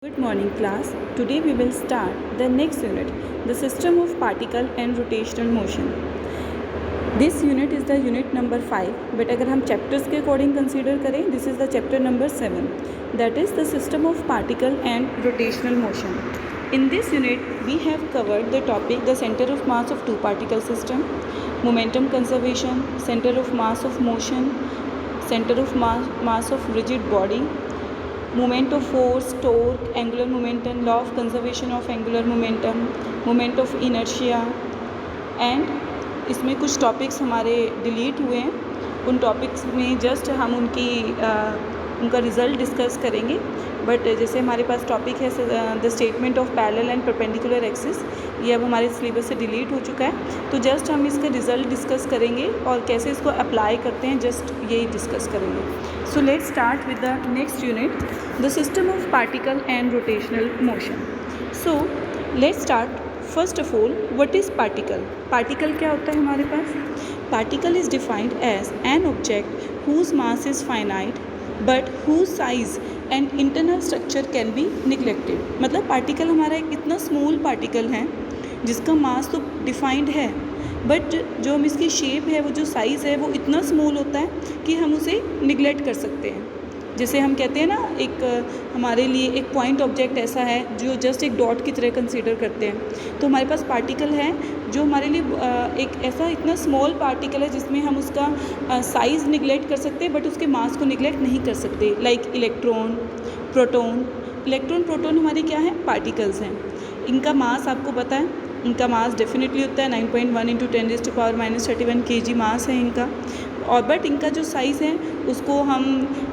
Good morning class. Today we will start the next unit, the system of particle and rotational motion. This unit is the unit number 5, but अगर हम chapters के according consider करें, this is the chapter number 7, that is the system of particle and rotational motion. In this unit we have covered the topic the center of mass of two particle system, momentum conservation, center of mass of motion, center of mass of rigid body, moment of force, torque, angular momentum, law of conservation of angular momentum, moment of inertia and इसमें कुछ topics हमारे delete हुए हैं. उन topics में just हम उनका result discuss करेंगे. बट जैसे हमारे पास टॉपिक है the statement of parallel and perpendicular axis, ये अब हमारे सिलेबस से डिलीट हो चुका है. तो जस्ट हम इसका रिज़ल्ट डिस्कस करेंगे और कैसे इसको अप्लाई करते हैं, जस्ट यही डिस्कस करेंगे. So let's start with the next unit, the system of particle and rotational motion. So let's start. First of all, what is particle? Particle क्या होता है हमारे पास? Particle is defined as an object whose mass is finite but whose size and internal structure can be neglected. मतलब particle हमारा एक इतना small particle है जिसका mass तो defined है, बट जो हम इसकी शेप है, वो जो साइज़ है, वो इतना स्मॉल होता है कि हम उसे निगलेक्ट कर सकते हैं. जैसे हम कहते हैं ना, एक हमारे लिए एक पॉइंट ऑब्जेक्ट ऐसा है जो जस्ट एक डॉट की तरह कंसीडर करते हैं. तो हमारे पास पार्टिकल है जो हमारे लिए एक ऐसा इतना स्मॉल पार्टिकल है जिसमें हम उसका साइज़ निगलेक्ट कर सकते हैं बट उसके मास को निगलेक्ट नहीं कर सकते. Like electron, proton. Electron, proton हमारे क्या हैं? पार्टिकल्स हैं. इनका मास आपको पता है, इनका मास डेफिनेटली होता है 9.1 × 10⁻³ kg मास है इनका. और बट इनका जो साइज़ है उसको हम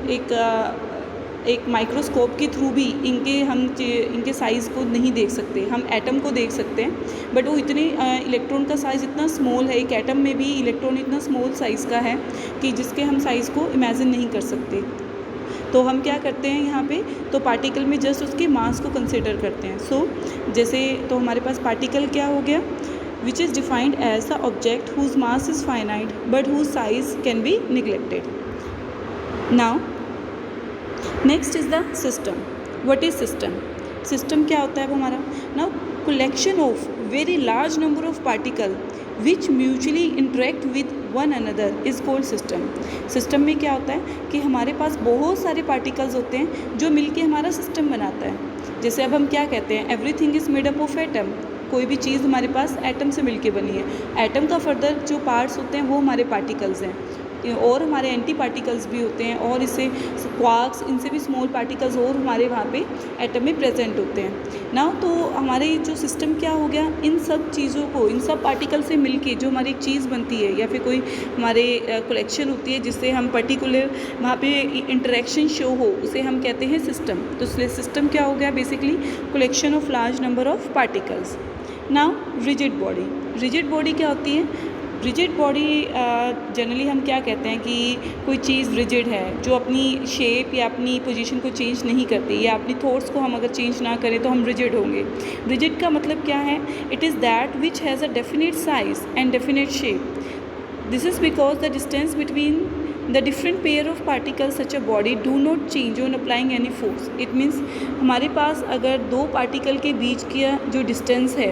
एक माइक्रोस्कोप के थ्रू भी इनके साइज़ को नहीं देख सकते. हम एटम को देख सकते हैं बट वो इतने इलेक्ट्रॉन का साइज़ इतना स्मॉल है, एक एटम में भी इलेक्ट्रॉन इतना स्मॉल साइज़ का है कि जिसके हम साइज़ को इमेजिन नहीं कर सकते. तो हम क्या करते हैं यहाँ पे, तो पार्टिकल में जस्ट उसके मास को कंसिडर करते हैं. सो जैसे तो हमारे पास पार्टिकल क्या हो गया, which is defined as the object whose mass is finite but whose size can be neglected. Now next is the system. What is system? System क्या होता है वो हमारा? Now collection of very large number of particle which mutually interact with one another is called system. System में क्या होता है कि हमारे पास बहुत सारे पार्टिकल्स होते हैं जो मिलके हमारा सिस्टम बनाता है. जैसे अब हम क्या कहते हैं, everything is made up of atom. कोई भी चीज़ हमारे पास एटम से मिलके बनी है. एटम का फर्दर जो पार्ट्स होते हैं वो हमारे पार्टिकल्स हैं, और हमारे एंटी पार्टिकल्स भी होते हैं, और इससे क्वार्क्स, इनसे भी स्मॉल पार्टिकल्स और हमारे वहाँ पे एटम में प्रेजेंट होते हैं. नाउ तो हमारे जो सिस्टम क्या हो गया, इन सब चीज़ों को, इन सब पार्टिकल से मिलके जो हमारी एक चीज़ बनती है या फिर कोई हमारे कलेक्शन होती है जिससे हम पर्टिकुलर वहाँ पे इंटरेक्शन शो हो, उसे हम कहते हैं सिस्टम. तो सिस्टम क्या हो गया? Basically collection of large number of particles. Now rigid body. Rigid body क्या होती है? रिजिड बॉडी जनरली हम क्या कहते हैं कि कोई चीज़ रिजिड है जो अपनी शेप या अपनी पोजीशन को चेंज नहीं करती, या अपनी थॉट्स को हम अगर चेंज ना करें तो हम रिजिड होंगे. रिजिड का मतलब क्या है? It is that which has a definite size and definite shape. This is because the distance between the different pair of particles such a body do not change on applying any force. It means हमारे पास अगर दो particle के बीच का जो distance है,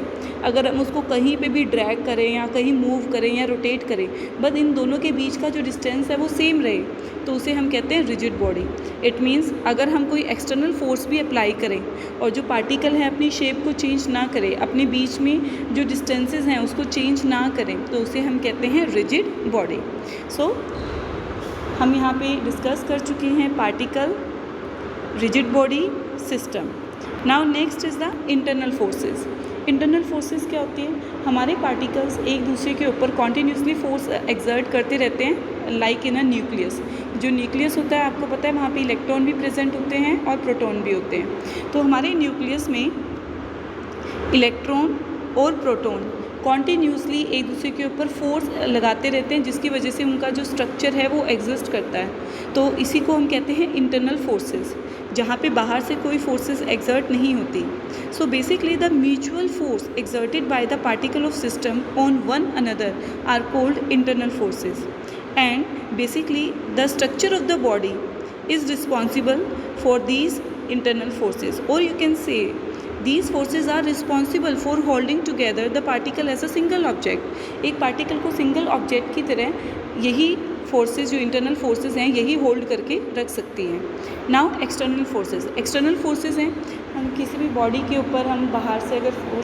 अगर हम उसको कहीं पे भी ड्रैग करें या कहीं मूव करें या रोटेट करें, बट इन दोनों के बीच का जो डिस्टेंस है वो सेम रहे, तो उसे हम कहते हैं रिजिड बॉडी. इट मीन्स अगर हम कोई एक्सटर्नल फोर्स भी अप्लाई करें और जो पार्टिकल है अपनी शेप को चेंज ना करें, अपने बीच में जो डिस्टेंसेस हैं उसको चेंज ना करें, तो उसे हम कहते हैं रिजिड बॉडी. सो हम यहाँ पे डिस्कस कर चुके हैं particle, rigid body, system. Now next is the internal forces. Internal forces क्या होती है? हमारे पार्टिकल्स एक दूसरे के ऊपर कॉन्टीन्यूसली फोर्स एक्सर्ट करते रहते हैं, लाइक इन अ न्यूक्लियस. जो न्यूक्लियस होता है आपको पता है वहाँ पे इलेक्ट्रॉन भी प्रेजेंट होते हैं और प्रोटॉन भी होते हैं. तो हमारे न्यूक्लियस में इलेक्ट्रॉन और प्रोटॉन कॉन्टीन्यूसली एक दूसरे के ऊपर फोर्स लगाते रहते हैं, जिसकी वजह से उनका जो स्ट्रक्चर है वो एग्जिस्ट करता है. तो इसी को हम कहते हैं इंटरनल फोर्सेस, जहाँ पे बाहर से कोई फोर्सेस एक्सर्ट नहीं होती. So basically the mutual force exerted by the particle of system on one another are called internal forces. And basically the structure of the body is responsible for these internal forces, or you can say these forces are responsible for holding together the particle as a single object। एक particle को single object की तरह यही forces जो internal forces हैं यही hold करके रख सकती हैं। नाउ एक्सटर्नल फोर्सेस हैं, हम किसी भी बॉडी के ऊपर हम बाहर से अगर